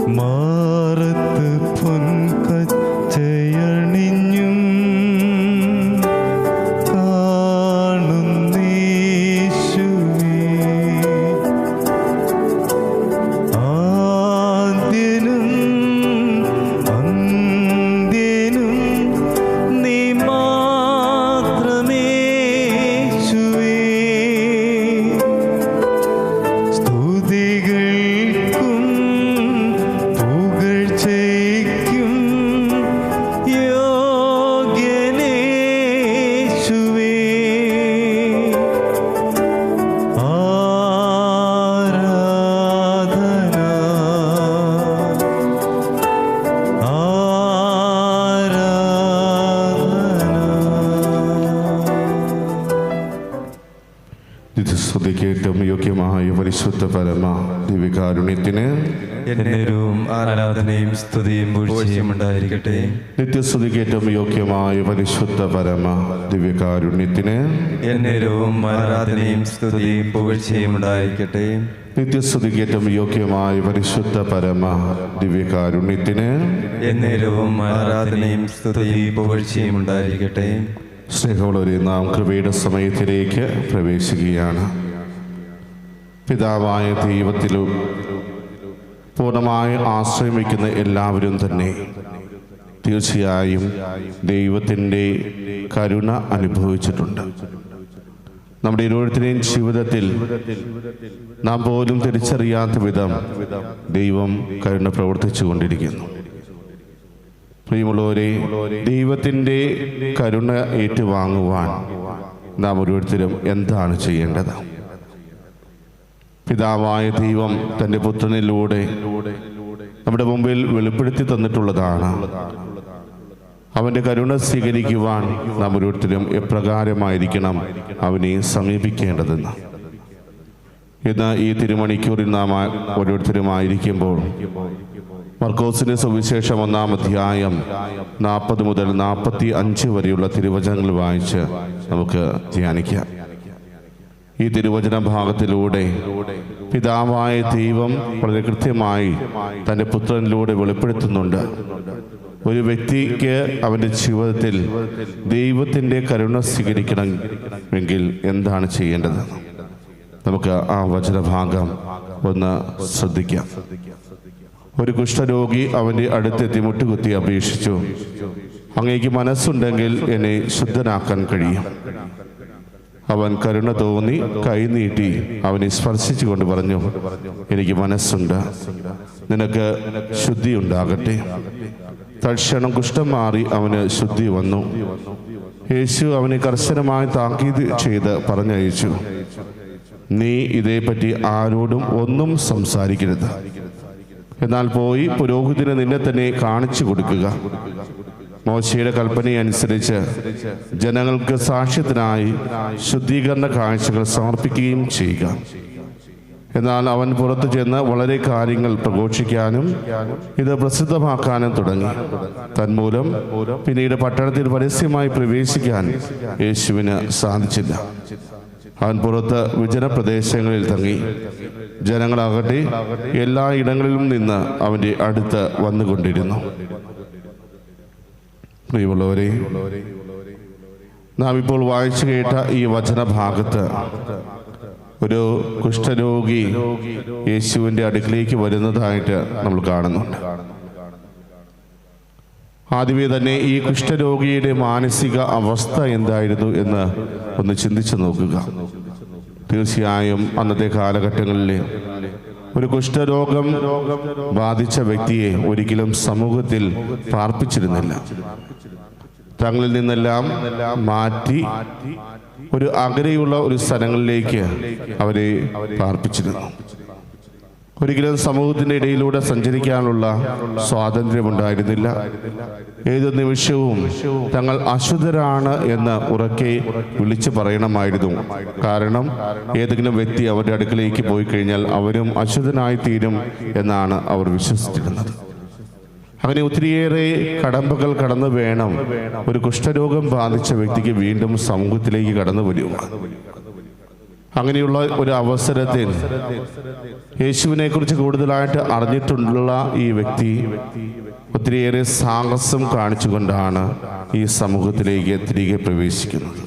മാറത്ത് പൊൻകച്ചയണിഞ്ഞും കാണുന്നീശുവേ, ആദ്യനും അന്ത്യനും നീ മാത്രമേശുവേ. സ്തുതികൾക്കും പുകഴ്ചയ്ക്കും യോഗ്യനേശുവേ. ആരാധന നിത്യസ്തുതിക്കേറ്റവും യോഗ്യമായ പരിശുദ്ധ പരമ ദിവ്യകാരുണ്യത്തിന് എന്നേരവും ആരാധനയും സ്തുതിയും പുകഴ്ചയും ഉണ്ടായിരിക്കട്ടെ. നിത്യസ്തുതിക്കേറ്റവും യോഗ്യമായ പരിശുദ്ധ പരമ ദിവ്യകാരുണ്യത്തിന് എന്നേരവും ആരാധനയും സ്തുതിയും പുകഴ്ചയും ഉണ്ടായിരിക്കട്ടെ. നിത്യസ്തുതിക്കേറ്റവും യോഗ്യമായ പരിശുദ്ധ പരമ ദിവ്യകാരുണ്യത്തിന് എന്നേരവും ആരാധനയും സ്തുതിയും പുകഴ്ചയും ഉണ്ടായിരിക്കട്ടെ. സ്നേഹമുള്ളവരെ, നാം കൃപയുടെ സമയത്തിലേക്ക് പ്രവേശിക്കുകയാണ്. പിതാവായ ദൈവത്തിലും പൂർണ്ണമായി ആശ്രയം വയ്ക്കുന്ന എല്ലാവരും തന്നെ തീർച്ചയായും ദൈവത്തിൻ്റെ കരുണ അനുഭവിച്ചിട്ടുണ്ട്. നമ്മുടെ ഓരോരുത്തരുടെയും ജീവിതത്തിൽ നാം പോലും തിരിച്ചറിയാത്ത വിധം ദൈവം കരുണ പ്രവർത്തിച്ചു കൊണ്ടിരിക്കുന്നു. പ്രിയമുള്ളവരെ, ദൈവത്തിൻ്റെ കരുണ ഏറ്റുവാങ്ങുവാൻ നാം ഓരോരുത്തരും എന്താണ് ചെയ്യേണ്ടത്? പിതാവായ ദൈവം തൻ്റെ പുത്രനിലൂടെ നമ്മുടെ മുമ്പിൽ വെളിപ്പെടുത്തി തന്നിട്ടുള്ളതാണ്. അവൻ്റെ കരുണ സ്വീകരിക്കുവാൻ നാം ഓരോരുത്തരും എപ്രകാരമായിരിക്കണം അവനെ സമീപിക്കേണ്ടതെന്ന്. ഇന്ന് ഈ തിരുമണിക്കൂറിൽ നാം ഓരോരുത്തരുമായിരിക്കുമ്പോൾ മർക്കോസിന്റെ സുവിശേഷം 1-ാം അധ്യായം 40 മുതൽ 45 വരെയുള്ള തിരുവചനങ്ങൾ വായിച്ച് നമുക്ക് ധ്യാനിക്കാം. ഈ തിരുവചന ഭാഗത്തിലൂടെ പിതാവായ ദൈവം വളരെ കൃത്യമായി തൻ്റെ പുത്രനിലൂടെ വെളിപ്പെടുത്തുന്നുണ്ട്. ഒരു വ്യക്തിക്ക് അവൻ്റെ ജീവിതത്തിൽ ദൈവത്തിൻ്റെ കരുണ സ്വീകരിക്കണമെങ്കിൽ എന്താണ് ചെയ്യേണ്ടത്? നമുക്ക് ആ വചനഭാഗം ഒന്ന് ശ്രദ്ധിക്കാം. ഒരു കുഷ്ഠരോഗി അവൻ്റെ അടുത്തെത്തി മുട്ടുകുത്തി അപേക്ഷിച്ചു, അങ്ങേക്ക് മനസ്സുണ്ടെങ്കിൽ എന്നെ ശുദ്ധനാക്കാൻ കഴിയും. അവൻ കരുണ തോന്നി കൈനീട്ടി അവനെ സ്പർശിച്ചുകൊണ്ട് പറഞ്ഞു, എനിക്ക് മനസ്സുണ്ട്, നിനക്ക് ശുദ്ധി ഉണ്ടാകട്ടെ. തൽക്ഷണം കുഷ്ഠം മാറി അവന് ശുദ്ധി വന്നു. യേശു അവനെ കർശനമായി താക്കീത് ചെയ്ത് പറഞ്ഞയച്ചു, നീ ഇതേപ്പറ്റി ആരോടും ഒന്നും സംസാരിക്കരുത്. എന്നാൽ പോയി പുരോഹിതന് നിന്നെ തന്നെ കാണിച്ചു കൊടുക്കുക. മോശയുടെ കൽപ്പനയനുസരിച്ച് ജനങ്ങൾക്ക് സാക്ഷ്യത്തിനായി ശുദ്ധീകരണ കാഴ്ചകൾ സമർപ്പിക്കുകയും ചെയ്യുക. എന്നാൽ അവൻ പുറത്തു ചെന്ന് വളരെ കാര്യങ്ങൾ പ്രഘോഷിക്കാനും ഇത് പ്രസിദ്ധമാക്കാനും തുടങ്ങി. തന്മൂലം പിന്നീട് പട്ടണത്തിൽ പരസ്യമായി പ്രവേശിക്കാൻ യേശുവിന് സാധിച്ചില്ല. അവൻ പുറത്ത് വിജനപ്രദേശങ്ങളിൽ തങ്ങി. ജനങ്ങളാകട്ടെ എല്ലാ ഇടങ്ങളിലും നിന്ന് അവൻ്റെ അടുത്ത് വന്നുകൊണ്ടിരുന്നു. പ്രിയമുള്ളവരെ, നാം ഇപ്പോൾ വായിച്ചു കേട്ട ഈ വചനഭാഗത്ത് ഒരു കുഷ്ഠരോഗി യേശുവിൻ്റെ അടുക്കിലേക്ക് വരുന്നതായിട്ട് നമ്മൾ കാണുന്നുണ്ട്. ആദ്യമേ തന്നെ ഈ കുഷ്ഠരോഗിയുടെ മാനസിക അവസ്ഥ എന്തായിരുന്നു എന്ന് ഒന്ന് ചിന്തിച്ചു നോക്കുക. തീർച്ചയായും അന്നത്തെ കാലഘട്ടങ്ങളിൽ ഒരു കുഷ്ഠരോഗം ബാധിച്ച വ്യക്തിയെ ഒരിക്കലും സമൂഹത്തിൽ പാർപ്പിച്ചിരുന്നില്ല. തങ്ങളിൽ നിന്നെല്ലാം മാറ്റി ഒരു അകലെയുള്ള ഒരു സ്ഥലങ്ങളിലേക്ക് അവരെ പാർപ്പിച്ചിരുന്നു. ഒരിക്കലും സമൂഹത്തിൻ്റെ ഇടയിലൂടെ സഞ്ചരിക്കാനുള്ള സ്വാതന്ത്ര്യമുണ്ടായിരുന്നില്ല. ഏത് നിമിഷവും തങ്ങൾ അശുദ്ധരാണ് എന്ന് ഉറക്കെ വിളിച്ചു പറയണമായിരുന്നു. കാരണം ഏതെങ്കിലും വ്യക്തി അവരുടെ അടുക്കലേക്ക് പോയി കഴിഞ്ഞാൽ അവരും അശുദ്ധനായി തീരും എന്നാണ് അവർ വിശ്വസിച്ചിരുന്നത്. അങ്ങനെ ഒത്തിരിയേറെ കടമ്പകൾ കടന്നു വേണം ഒരു കുഷ്ഠരോഗം ബാധിച്ച വ്യക്തിക്ക് വീണ്ടും സമൂഹത്തിലേക്ക് കടന്നു വരിക. അങ്ങനെയുള്ള ഒരു അവസരത്തിൽ യേശുവിനെ കുറിച്ച് കൂടുതലായിട്ട് അറിഞ്ഞിട്ടുള്ള ഈ വ്യക്തി ഒത്തിരിയേറെ സാഹസം കാണിച്ചുകൊണ്ടാണ് ഈ സമൂഹത്തിലേക്ക് തിരികെ പ്രവേശിക്കുന്നത്.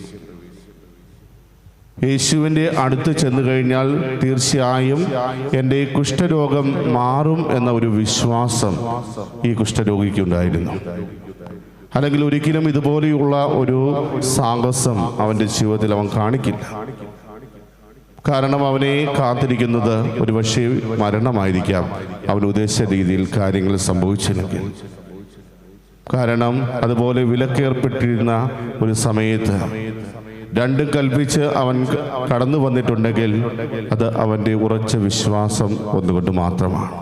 യേശുവിൻ്റെ അടുത്ത് ചെന്നു കഴിഞ്ഞാൽ തീർച്ചയായും എൻ്റെ കുഷ്ഠരോഗം മാറും എന്ന ഒരു വിശ്വാസം ഈ കുഷ്ഠരോഗിക്കുണ്ടായിരുന്നു. അല്ലെങ്കിൽ ഒരിക്കലും ഇതുപോലെയുള്ള ഒരു സാഹസം അവൻ്റെ ജീവിതത്തിൽ അവൻ കാണിക്കില്ല. കാരണം അവനെ കാത്തിരിക്കുന്നത് ഒരു പക്ഷേ മരണമായിരിക്കാം, അവൻ ഉദ്ദേശിച്ച രീതിയിൽ കാര്യങ്ങൾ സംഭവിച്ചില്ലെങ്കിൽ. കാരണം അതുപോലെ വിലക്കേർപ്പെട്ടിരുന്ന ഒരു സമയത്ത് രണ്ടും കൽപ്പിച്ച് അവൻ കടന്നു വന്നിട്ടുണ്ടെങ്കിൽ അത് അവൻ്റെ ഉറച്ച വിശ്വാസം ഒന്നുകൊണ്ട് മാത്രമാണ്.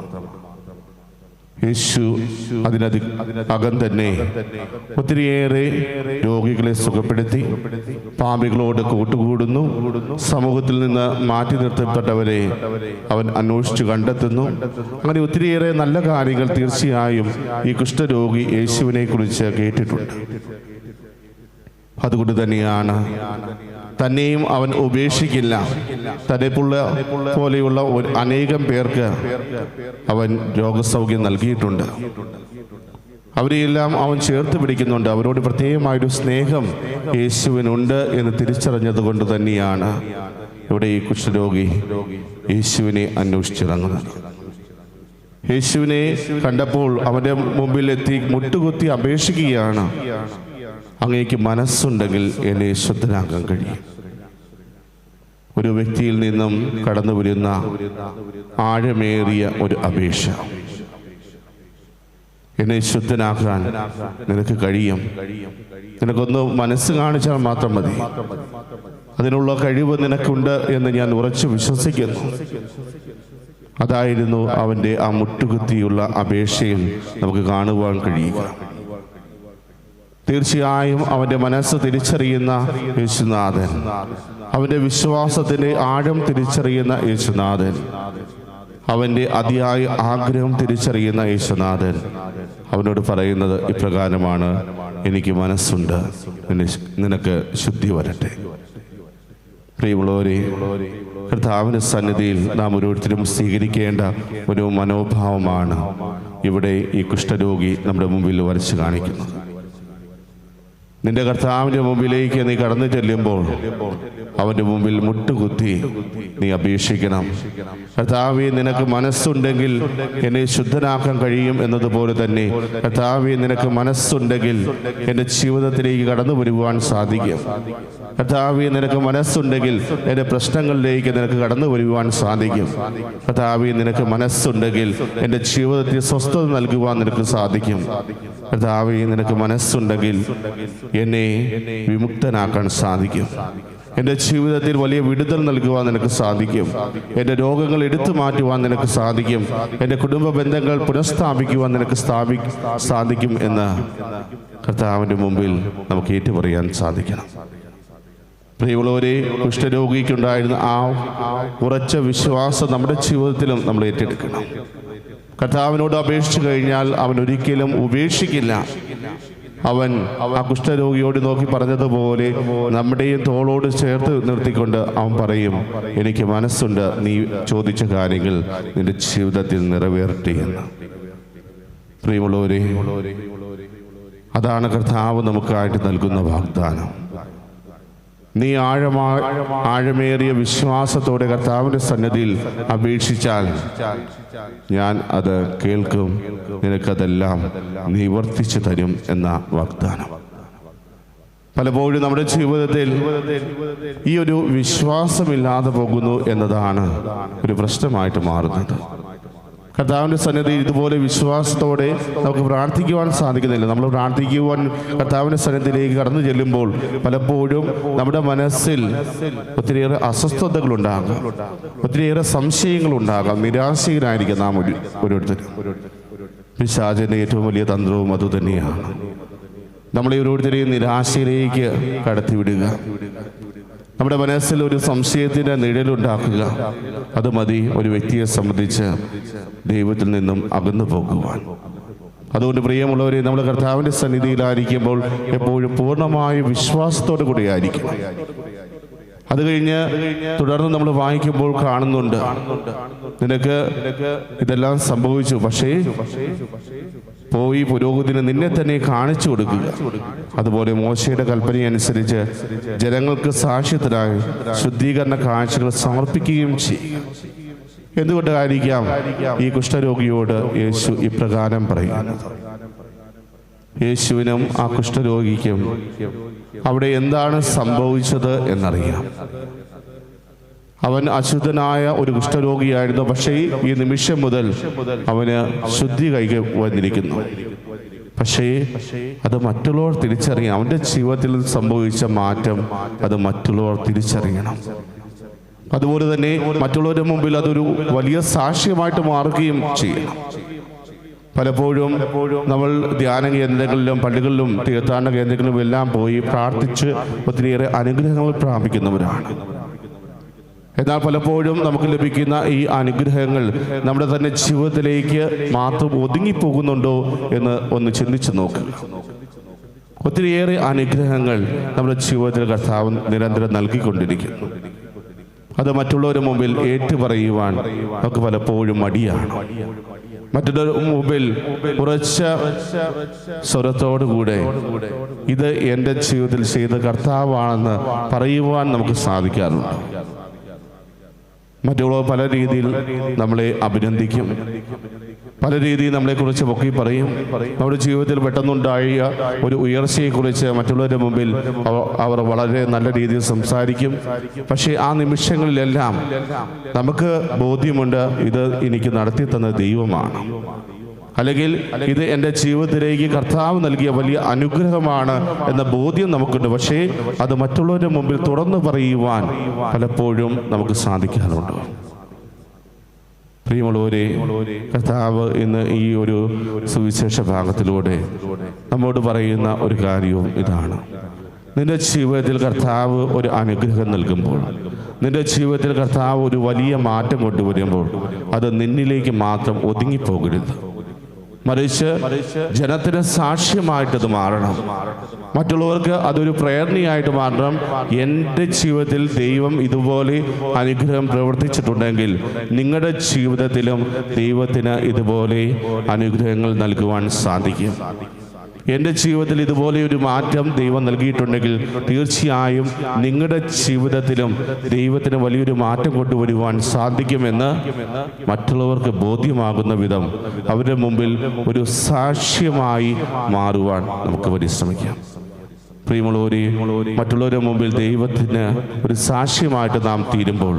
യേശു അതിനകം തന്നെ ഒത്തിരിയേറെ രോഗികളെ സുഖപ്പെടുത്തി, പാപികളോട് കൂട്ടുകൂടുന്നു, സമൂഹത്തിൽ നിന്ന് മാറ്റി നിർത്തപ്പെട്ടവരെ അവൻ അന്വേഷിച്ചു കണ്ടെത്തുന്നു. അങ്ങനെ ഒത്തിരിയേറെ നല്ല കാര്യങ്ങൾ തീർച്ചയായും ഈ കുഷ്ഠരോഗി യേശുവിനെ കുറിച്ച് കേട്ടിട്ടുണ്ട്. അതുകൊണ്ട് തന്നെയാണ് തന്നെയും അവൻ ഉപേക്ഷിക്കില്ല. തന്നെ പോലെയുള്ള അനേകം പേർക്ക് അവൻ രോഗസൗഖ്യം നൽകിയിട്ടുണ്ട്. അവരെയെല്ലാം അവൻ ചേർത്ത് പിടിക്കുന്നുണ്ട്. അവരോട് പ്രത്യേകമായൊരു സ്നേഹം യേശുവിനുണ്ട് എന്ന് തിരിച്ചറിഞ്ഞത് കൊണ്ട് തന്നെയാണ് ഇവിടെ ഈ കുഷ്ഠരോഗി യേശുവിനെ അന്വേഷിച്ചിറങ്ങുന്നത്. യേശുവിനെ കണ്ടപ്പോൾ അവൻ്റെ മുമ്പിൽ എത്തി മുട്ടുകുത്തി അപേക്ഷിക്കുകയാണ്, അങ്ങേക്ക് മനസ്സുണ്ടെങ്കിൽ എന്നെ ശുദ്ധനാക്കാൻ കഴിയും. ഒരു വ്യക്തിയിൽ നിന്നും കടന്നു വരുന്ന ആഴമേറിയ ഒരു അപേക്ഷ, എന്നെ ശുദ്ധനാക്കാൻ നിനക്ക് കഴിയും, നിനക്കൊന്ന് മനസ്സ് കാണിച്ചാൽ മാത്രം മതി, അതിനുള്ള കഴിവ് നിനക്കുണ്ട് എന്ന് ഞാൻ ഉറച്ചു വിശ്വസിക്കുന്നു. അതായിരുന്നു അവൻ്റെ ആ മുട്ടുകുത്തിയുള്ള അപേക്ഷയിൽ നമുക്ക് കാണുവാൻ കഴിയുക. തീർച്ചയായും അവൻ്റെ മനസ്സ് തിരിച്ചറിയുന്ന യേശുനാഥൻ, അവൻ്റെ വിശ്വാസത്തിൻ്റെ ആഴം തിരിച്ചറിയുന്ന യേശുനാഥൻ, അവൻ്റെ അതിയായ ആഗ്രഹം തിരിച്ചറിയുന്ന യേശുനാഥൻ അവനോട് പറയുന്നത് ഇപ്രകാരമാണ്, എനിക്ക് മനസ്സുണ്ട്, നിനക്ക് ശുദ്ധി വരട്ടെ. പ്രിയമുള്ളവരെ, കർത്താവിൻ്റെ സന്നിധിയിൽ നാം ഓരോരുത്തരും സ്വീകരിക്കേണ്ട ഒരു മനോഭാവമാണ് ഇവിടെ ഈ കുഷ്ഠരോഗി നമ്മുടെ മുമ്പിൽ വരച്ച് കാണിക്കുന്നത്. നിന്റെ കർത്താവിൻ്റെ മുമ്പിലേക്ക് നീ കടന്നു ചെല്ലുമ്പോൾ അവൻ്റെ മുമ്പിൽ മുട്ടുകുത്തി നീ അപേക്ഷിക്കണം, കർത്താവേ നിനക്ക് മനസ്സുണ്ടെങ്കിൽ എന്നെ ശുദ്ധനാക്കാൻ കഴിയും എന്നതുപോലെ തന്നെ കർത്താവേ നിനക്ക് മനസ്സുണ്ടെങ്കിൽ എൻ്റെ ജീവിതത്തിലേക്ക് കടന്നു വരുവാൻ സാധിക്കും. കർത്താവേ നിനക്ക് മനസ്സുണ്ടെങ്കിൽ എൻ്റെ പ്രശ്നങ്ങളിലേക്ക് നിനക്ക് കടന്നു വരുവാൻ സാധിക്കും. കർത്താവേ നിനക്ക് മനസ്സുണ്ടെങ്കിൽ എൻ്റെ ജീവിതത്തിൽ സ്വസ്ഥത നൽകുവാൻ നിനക്ക് സാധിക്കും. കർത്താവേ നിനക്ക് മനസ്സുണ്ടെങ്കിൽ എന്നെ വിമുക്തനാക്കാൻ സാധിക്കും. എൻ്റെ ജീവിതത്തിൽ വലിയ വിടുതൽ നൽകുവാൻ നിനക്ക് സാധിക്കും. എൻ്റെ രോഗങ്ങൾ എടുത്തു മാറ്റുവാൻ നിനക്ക് സാധിക്കും. എൻ്റെ കുടുംബ ബന്ധങ്ങൾ പുനഃസ്ഥാപിക്കുവാൻ നിനക്ക് സാധിക്കും എന്ന് കർത്താവിൻ്റെ മുമ്പിൽ നമുക്ക് ഏറ്റുപറയാൻ സാധിക്കണം. പ്രിയമുള്ളവരെ, കുഷ്ഠരോഗിക്കുണ്ടായിരുന്ന ആ ഉറച്ച വിശ്വാസം നമ്മുടെ ജീവിതത്തിലും നമ്മൾ ഏറ്റെടുക്കണം. കർത്താവിനോട് അപേക്ഷിച്ചു കഴിഞ്ഞാൽ അവൻ ഒരിക്കലും ഉപേക്ഷിക്കില്ല. അവൻ ആ കുഷ്ഠരോഗിയോട് നോക്കി പറഞ്ഞതുപോലെ നമ്മുടെയും തോളോട് ചേർത്ത് നിർത്തിക്കൊണ്ട് അവൻ പറയും, എനിക്ക് മനസ്സുണ്ട്, നീ ചോദിച്ച കാര്യങ്ങൾ നിന്റെ ജീവിതത്തിൽ നിറവേറട്ടെ എന്ന്. പ്രിയമുള്ളവരെ, അതാണ് കർത്താവ് നമുക്കായിട്ട് നൽകുന്ന വാഗ്ദാനം. നീ ആഴമേറിയ വിശ്വാസത്തോടെ കർത്താവിൻ്റെ സന്നിധിയിൽ അപേക്ഷിച്ചാൽ ഞാൻ അത് കേൾക്കും, നിനക്കതെല്ലാം നിവർത്തിച്ചു തരും എന്ന വാഗ്ദാനം. പലപ്പോഴും നമ്മുടെ ജീവിതത്തിൽ ഈ ഒരു വിശ്വാസമില്ലാതെ പോകുന്നു എന്നതാണ് ഒരു പ്രശ്നമായിട്ട് മാറുന്നത്. കർത്താവിൻ്റെ സന്നിധിയിൽ ഇതുപോലെ വിശ്വാസത്തോടെ നമുക്ക് പ്രാർത്ഥിക്കുവാൻ സാധിക്കുന്നില്ല. നമ്മൾ പ്രാർത്ഥിക്കുവാൻ കർത്താവിൻ്റെ സന്നിധിയിലേക്ക് കടന്നു ചെല്ലുമ്പോൾ പലപ്പോഴും നമ്മുടെ മനസ്സിൽ ഒത്തിരിയേറെ അസ്വസ്ഥതകളുണ്ടാകാം, ഒത്തിരിയേറെ സംശയങ്ങളുണ്ടാകാം, നിരാശയിലായിരിക്കും നാം ഓരോരുത്തരും. പിശാചിൻ്റെ ഏറ്റവും വലിയ തന്ത്രവും അതുതന്നെയാണ്, നമ്മളെ ഓരോരുത്തരെയും നിരാശയിലേക്ക് കടത്തിവിടുക, നമ്മുടെ മനസ്സിൽ ഒരു സംശയത്തിൻ്റെ നിഴലുണ്ടാക്കുക. അത് മതി ഒരു വ്യക്തിയെ സംബന്ധിച്ച് ദൈവത്തിൽ നിന്നും അകന്നു പോകുവാൻ. അതുകൊണ്ട് പ്രിയമുള്ളവരെ, നമ്മൾ കർത്താവിൻ്റെ സന്നിധിയിലായിരിക്കുമ്പോൾ എപ്പോഴും പൂർണ്ണമായ വിശ്വാസത്തോടു കൂടിയായിരിക്കും. അത് കഴിഞ്ഞ് തുടർന്ന് നമ്മൾ വായിക്കുമ്പോൾ കാണുന്നുണ്ട്, നിനക്ക് ഇതെല്ലാം സംഭവിച്ചു, പക്ഷേ പോയി പുരോഹിതന് നിന്നെ തന്നെ കാണിച്ചു കൊടുക്കുക. അതുപോലെ മോശയുടെ കൽപ്പനയനുസരിച്ച് ജനങ്ങൾക്ക് സാക്ഷ്യത്തിനായി ശുദ്ധീകരണ കാഴ്ചകൾ സമർപ്പിക്കുകയും ചെയ്യുക. എന്തുകൊണ്ടായിരിക്കാം ഈ കുഷ്ഠരോഗിയോട് യേശു ഇപ്രകാരം പറയുന്നത്? യേശുവിനും ആ കുഷ്ഠരോഗിക്കും അവിടെ എന്താണ് സംഭവിച്ചത് എന്നറിയാം. അവൻ അശുദ്ധനായ ഒരു കുഷ്ഠരോഗിയായിരുന്നു, പക്ഷേ ഈ നിമിഷം മുതൽ അവന് ശുദ്ധി കൈക്ക് വന്നിരിക്കുന്നു. പക്ഷേ അത് മറ്റുള്ളവർ തിരിച്ചറിയണം. അവൻ്റെ ജീവിതത്തിൽ സംഭവിച്ച മാറ്റം അത് മറ്റുള്ളവർ തിരിച്ചറിയണം. അതുപോലെ തന്നെ മറ്റുള്ളവരുടെ മുമ്പിൽ അതൊരു വലിയ സാക്ഷ്യമായിട്ട് മാറുകയും ചെയ്യണം. പലപ്പോഴും നമ്മൾ ധ്യാന കേന്ദ്രങ്ങളിലും പള്ളികളിലും തീർത്ഥാടന കേന്ദ്രങ്ങളിലും എല്ലാം പോയി പ്രാർത്ഥിച്ച് ഒത്തിരിയേറെ അനുഗ്രഹങ്ങൾ പ്രാപിക്കുന്നവരാണ്. എന്നാൽ പലപ്പോഴും നമുക്ക് ലഭിക്കുന്ന ഈ അനുഗ്രഹങ്ങൾ നമ്മുടെ തന്നെ ജീവിതത്തിലേക്ക് മാത്രം ഒതുങ്ങിപ്പോകുന്നുണ്ടോ എന്ന് ഒന്ന് ചിന്തിച്ചു നോക്കുക. ഒത്തിരിയേറെ അനുഗ്രഹങ്ങൾ നമ്മുടെ ജീവിതത്തിൽ കർത്താവ് നിരന്തരം നൽകിക്കൊണ്ടിരിക്കുന്നു. അത് മറ്റുള്ളവരുടെ മുമ്പിൽ ഏറ്റുപറയുവാൻ നമുക്ക് പലപ്പോഴും മടിയാണ്. മറ്റുള്ളവരുടെ മുമ്പിൽ ഉറച്ച സ്വരത്തോടുകൂടെ ഇത് എൻ്റെ ജീവിതത്തിൽ ചെയ്ത കർത്താവാണെന്ന് പറയുവാൻ നമുക്ക് സാധിക്കാറുണ്ട്. മറ്റുള്ളവർ പല രീതിയിൽ നമ്മളെ അഭിനന്ദിക്കും, പല രീതിയിൽ നമ്മളെക്കുറിച്ച് പൊക്കി പറയും. നമ്മുടെ ജീവിതത്തിൽ പെട്ടെന്നുണ്ടായ ഒരു ഉയർച്ചയെക്കുറിച്ച് മറ്റുള്ളവരുടെ മുമ്പിൽ അവർ വളരെ നല്ല രീതിയിൽ സംസാരിക്കും. പക്ഷേ ആ നിമിഷങ്ങളിലെല്ലാം നമുക്ക് ബോധ്യമുണ്ട്, ഇത് എനിക്ക് നടത്തി തന്ന ദൈവമാണ്, അല്ലെങ്കിൽ ഇത് എൻ്റെ ജീവിതത്തിലേക്ക് കർത്താവ് നൽകിയ വലിയ അനുഗ്രഹമാണ് എന്ന ബോധ്യം നമുക്കുണ്ട്. പക്ഷേ അത് മറ്റുള്ളവരുടെ മുമ്പിൽ തുറന്നു പറയുവാൻ പലപ്പോഴും നമുക്ക് സാധിക്കാറുണ്ട്. പ്രിയമുള്ളവരെ, കർത്താവ് ഇന്ന് ഈ ഒരു സുവിശേഷ ഭാഗത്തിലൂടെ നമ്മോട് പറയുന്ന ഒരു കാര്യവും ഇതാണ്. നിന്റെ ജീവിതത്തിൽ കർത്താവ് ഒരു അനുഗ്രഹം നൽകുമ്പോൾ, നിന്റെ ജീവിതത്തിൽ കർത്താവ് ഒരു വലിയ മാറ്റം കൊണ്ടുവരുമ്പോൾ അത് നിന്നിലേക്ക് മാത്രം ഒതുങ്ങിപ്പോകരുത്. മറിച്ച് ജനത്തിന് സാക്ഷ്യമായിട്ടത് മാറണം. മറ്റുള്ളവർക്ക് അതൊരു പ്രേരണയായിട്ട് മാറണം. എൻ്റെ ജീവിതത്തിൽ ദൈവം ഇതുപോലെ അനുഗ്രഹം പ്രവർത്തിച്ചിട്ടുണ്ടെങ്കിൽ നിങ്ങളുടെ ജീവിതത്തിലും ദൈവത്തിന് ഇതുപോലെ അനുഗ്രഹങ്ങൾ നൽകുവാൻ സാധിക്കും. എൻ്റെ ജീവിതത്തിൽ ഇതുപോലെ ഒരു മാറ്റം ദൈവം നൽകിയിട്ടുണ്ടെങ്കിൽ തീർച്ചയായും നിങ്ങളുടെ ജീവിതത്തിലും ദൈവത്തിന് വലിയൊരു മാറ്റം കൊണ്ടുവരുവാൻ സാധിക്കുമെന്ന് മറ്റുള്ളവർക്ക് ബോധ്യമാകുന്ന വിധം അവരുടെ മുമ്പിൽ ഒരു സാക്ഷ്യമായി മാറുവാൻ നമുക്ക് പരിശ്രമിക്കാം. പ്രിയമുള്ളവരെ, മറ്റുള്ളവരുടെ മുമ്പിൽ ദൈവത്തിന് ഒരു സാക്ഷ്യമായിട്ട് നാം തീരുമ്പോൾ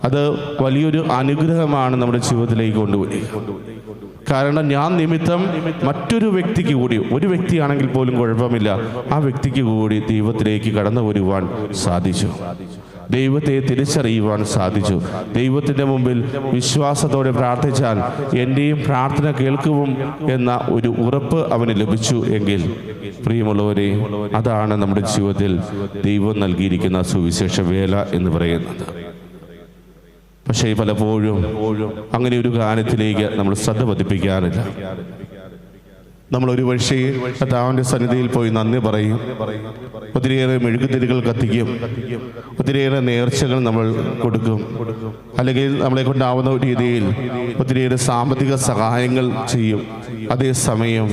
അത് വലിയൊരു അനുഗ്രഹമാണ് നമ്മുടെ ജീവിതത്തിലേക്ക് കൊണ്ടുവരിക. കാരണം ഞാൻ നിമിത്തം മറ്റൊരു വ്യക്തിക്ക് കൂടി, ഒരു വ്യക്തിയാണെങ്കിൽ പോലും കുഴപ്പമില്ല, ആ വ്യക്തിക്ക് കൂടി ദൈവത്തിലേക്ക് കടന്നു വരുവാൻ സാധിച്ചു, ദൈവത്തെ തിരിച്ചറിയുവാൻ സാധിച്ചു. ദൈവത്തിൻ്റെ മുമ്പിൽ വിശ്വാസത്തോടെ പ്രാർത്ഥിച്ചാൽ എൻ്റെയും പ്രാർത്ഥന കേൾക്കും എന്ന ഒരു ഉറപ്പ് അവന് ലഭിച്ചു എങ്കിൽ, പ്രിയമുള്ളവരെ, അതാണ് നമ്മുടെ ജീവിതത്തിൽ ദൈവം നൽകിയിരിക്കുന്ന സുവിശേഷ വേല എന്ന് പറയുന്നത്. പക്ഷേ പലപ്പോഴും അങ്ങനെ ഒരു കാര്യത്തിലേക്ക് നമ്മൾ ശ്രദ്ധ പതിപ്പിക്കാറില്ല. നമ്മളൊരു പക്ഷേ കർത്താവിൻ്റെ സന്നിധിയിൽ പോയി നന്ദി പറയും, ഒത്തിരിയേറെ മെഴുകുതിരികൾ കത്തിക്കും, ഒത്തിരിയേറെ നേർച്ചകൾ നമ്മൾ കൊടുക്കും, അല്ലെങ്കിൽ നമ്മളെ കൊണ്ടാവുന്ന രീതിയിൽ ഒത്തിരിയേറെ സാമ്പത്തിക സഹായങ്ങൾ ചെയ്യും. അതേസമയം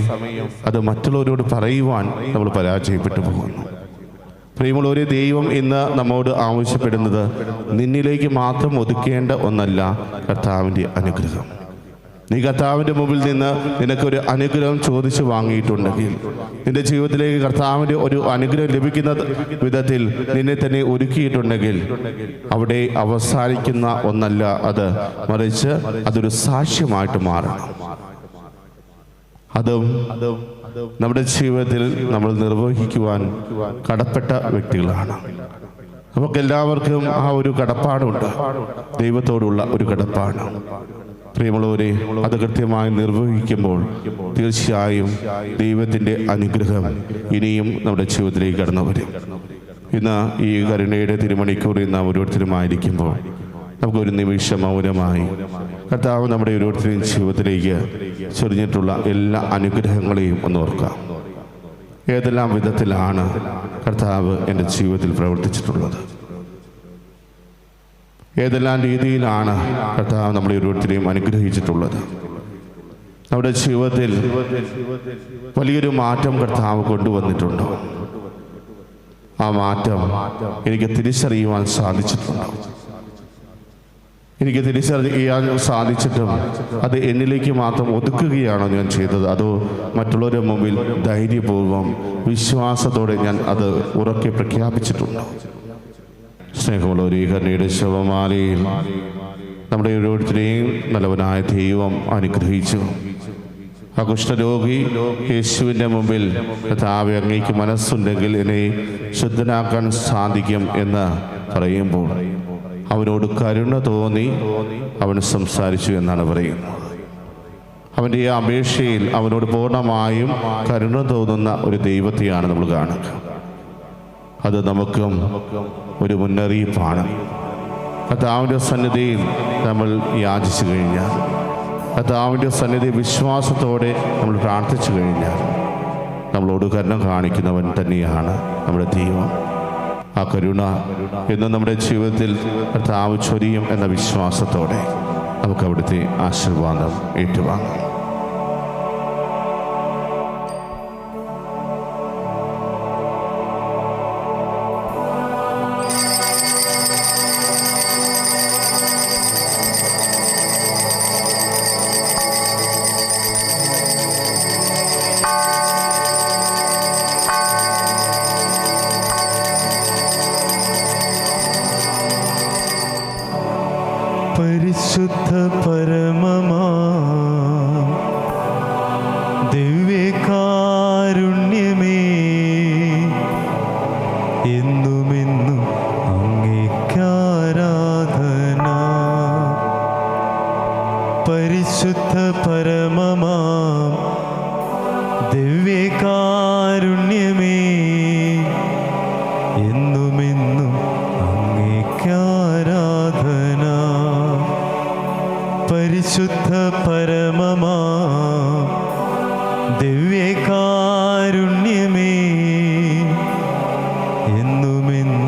അത് മറ്റുള്ളവരോട് പറയുവാൻ നമ്മൾ പരാജയപ്പെട്ടു പോകുന്നു. പ്രിയമുള്ളവരെ, ദൈവം ഇന്ന് നമ്മോട് ആവശ്യപ്പെടുന്നത് നിന്നിലേക്ക് മാത്രം ഒതുക്കേണ്ട ഒന്നല്ല കർത്താവിൻ്റെ അനുഗ്രഹം. നീ കർത്താവിൻ്റെ മുമ്പിൽ നിന്ന് നിനക്കൊരു അനുഗ്രഹം ചോദിച്ചു വാങ്ങിയിട്ടുണ്ടെങ്കിൽ, നിന്റെ ജീവിതത്തിലേക്ക് കർത്താവിൻ്റെ ഒരു അനുഗ്രഹം ലഭിക്കുന്ന വിധത്തിൽ നിന്നെ തന്നെ ഒരുക്കിയിട്ടുണ്ടെങ്കിൽ, അവിടെ അവസാനിക്കുന്ന ഒന്നല്ല അത്, മറിച്ച് അതൊരു സാക്ഷ്യമായിട്ട് മാറണം. അതും നമ്മുടെ ജീവിതത്തിൽ നമ്മൾ നിർവഹിക്കുവാൻ കടപ്പെട്ട വ്യക്തികളാണ്. നമുക്കെല്ലാവർക്കും ആ ഒരു കടപ്പാടുണ്ട്, ദൈവത്തോടുള്ള ഒരു കടപ്പാട്. പ്രിയമുള്ളവരെ, അത് കൃത്യമായി നിർവഹിക്കുമ്പോൾ തീർച്ചയായും ദൈവത്തിൻ്റെ അനുഗ്രഹം ഇനിയും നമ്മുടെ ജീവിതത്തിലേക്ക് കടന്നു വരും. ഇന്ന് ഈ കരുണയുടെ തിരുമണിക്കൂറിൽ നാം ഓരോരുത്തരുമായിരിക്കുമ്പോൾ നമുക്കൊരു നിമിഷം മൗനമായി കർത്താവ് നമ്മുടെ ഓരോരുത്തരുടെയും ജീവിതത്തിലേക്ക് ചൊരിഞ്ഞിട്ടുള്ള എല്ലാ അനുഗ്രഹങ്ങളെയും ഒന്ന് ഓർക്കാം. ഏതെല്ലാം വിധത്തിലാണ് കർത്താവ് എൻ്റെ ജീവിതത്തിൽ പ്രവർത്തിച്ചിട്ടുള്ളത്? ഏതെല്ലാം രീതിയിലാണ് കർത്താവ് നമ്മളെ ഓരോരുത്തരെയും അനുഗ്രഹിച്ചിട്ടുള്ളത്. നമ്മുടെ ജീവിതത്തിൽ വലിയൊരു മാറ്റം കർത്താവ് കൊണ്ടുവന്നിട്ടുണ്ടോ? ആ മാറ്റം എനിക്ക് തിരിച്ചറിയുവാൻ സാധിച്ചിട്ടുണ്ടോ? എനിക്ക് തിരിച്ചറിയാൻ സാധിച്ചിട്ടും അത് എന്നിലേക്ക് മാത്രം ഒതുക്കുകയാണോ ഞാൻ ചെയ്തത്? അതോ മറ്റുള്ളവരുടെ മുമ്പിൽ ധൈര്യപൂർവ്വം വിശ്വാസത്തോടെ ഞാൻ അത് ഉറക്കെ പ്രഖ്യാപിച്ചിട്ടുണ്ടോ? സ്നേഹമുള്ള ഒരു കരുണയുടെ ശവമാലയിൽ നമ്മുടെ ഓരോരുത്തരെയും നല്ലവനായ ദൈവം അനുഗ്രഹിച്ചു. ആ കുഷ്ഠരോഗി യേശുവിൻ്റെ മുമ്പിൽ കർത്താവേ, അങ്ങേക്ക് മനസ്സുണ്ടെങ്കിൽ എന്നെ ശുദ്ധനാക്കാൻ സാധിക്കും എന്ന് പറയുമ്പോൾ അവനോട് കരുണ തോന്നി അവൻ സംസാരിച്ചു എന്നാണ് പറയുന്നത്. അവൻ്റെ ഈ അപേക്ഷയിൽ അവനോട് പൂർണ്ണമായും കരുണ തോന്നുന്ന ഒരു ദൈവത്തെയാണ് നമ്മൾ കാണുക. അത് നമുക്കും ഒരു മുന്നറിയിപ്പാണ്. കർത്താവിൻ്റെ സന്നിധിയിൽ നമ്മൾ യാചിച്ചു കഴിഞ്ഞാൽ, കർത്താവിൻ്റെ സന്നിധി വിശ്വാസത്തോടെ നമ്മൾ പ്രാർത്ഥിച്ചു കഴിഞ്ഞാൽ നമ്മളോട് കരുണ കാണിക്കുന്നവൻ തന്നെയാണ് നമ്മുടെ ദൈവം. ആ കരുണ ഇന്ന് നമ്മുടെ ജീവിതത്തിൽ കർത്താവ് ചൊരിയും എന്ന വിശ്വാസത്തോടെ നമുക്ക് അവിടുത്തെ ആശീർവാദം ഏറ്റുവാങ്ങാം. പരിശുദ്ധ പരമമാ ദിവ്യകാരുണ്യമേ, എന്നുമെന്നും അങ്ങേക്കാരാധന. പരിശുദ്ധ പരമമാ ദിവ്യകാരുണ്യമേ, എന്നുമെന്നും അങ്ങേക്കാരാധന. പരിശുദ്ധ പരമമാ ദിവ്യകാരുണ്യമേ, എന്നുമെന്നും